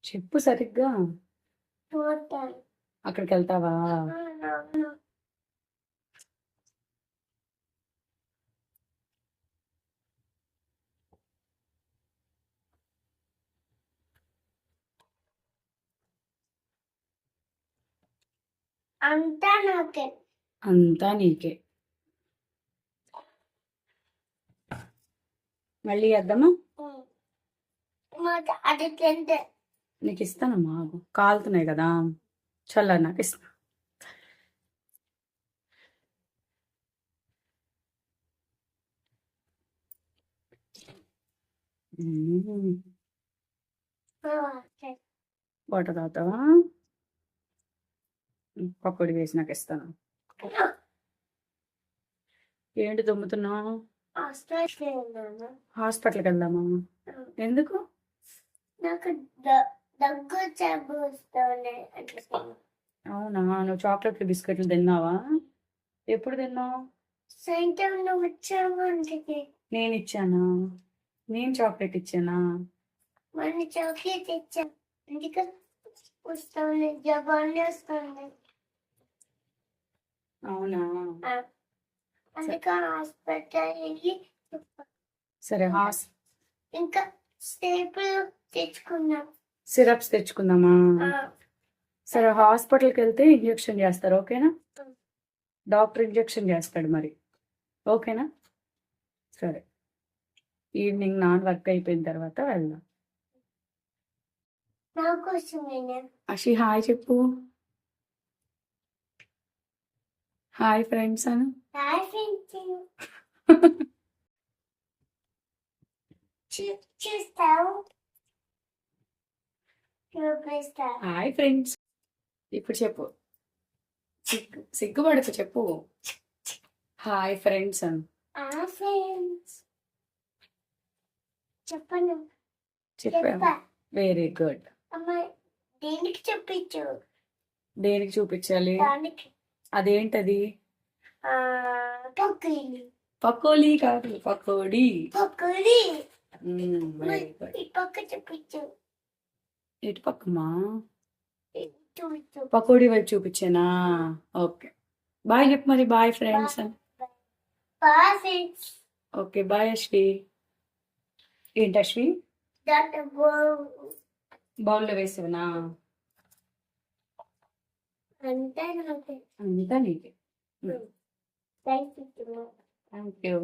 చెప్పు సరిగ్గా. అక్కడికి వెళ్తావా? అంతా నాకే. అంతా నీకే. మళ్ళీ వేద్దామా? అది తింటే నీకు ఇస్తానమ్మా, కాలుతున్నాయి కదా, చల్లారి నాకు ఇస్తా. వాటర్ తాగుతావా? పకోడీ వేసి నాకు ఇస్తాను. ఏంటి దుమ్ముతున్నావు? హాస్పిటల్కి వెళ్దామా? ఎందుకు? నాకు దగ్గు జబ్బు వస్తుంది. అవునా? నువ్వు చాక్లెట్లు బిస్కెట్లు తిన్నావా? ఎప్పుడు తిన్నావు? సాయంత్రం నువ్వు వచ్చావు అందుకే. నేను ఇచ్చానా? నేను చాక్లెట్ ఇచ్చానా? మన చాక్లెట్ ఇచ్చా అందుకే వస్తుంది, జబాన్ని వస్తుంది. అవునా? అందుకే హాస్పిటల్ వెళ్ళి సరే ఇంకా స్టేపుల్ తెచ్చుకున్నాం. సిరప్స్ తెచ్చుకుందామా? సరే హాస్పిటల్కి వెళ్తే ఇంజెక్షన్ చేస్తారు, ఓకేనా? డాక్టర్ ఇంజెక్షన్ చేస్తాడు మరి, ఓకేనా? సరే, ఈవినింగ్ వర్క్ అయిపోయిన తర్వాత వెళ్దాం. అషి హాయ్ చెప్పు. హాయ్ ఫ్రెండ్స్ అను. Hi friends. ఇప్పుడు చెప్పు, సిగ్గుపడకు, చెప్పు హాయ్ ఫ్రెండ్స్ అను. చెప్పను. చెప్పా. Very good. దేనికి చూపించు. దేనికి చూపించాలి? అదేంటది? పకోడీ కాదు, పకోడీ. పక్క చూపించు. ఇటు పక్కమా? పకోడీ వైపు చూపించానా? ఓకే, బాయ్ చెప్పు మరి. Bye friends. Okay bye Ashwi. ఏంటి అశ్వి? బౌల్లో వేసావనా? అంతా నీకే. Thank you.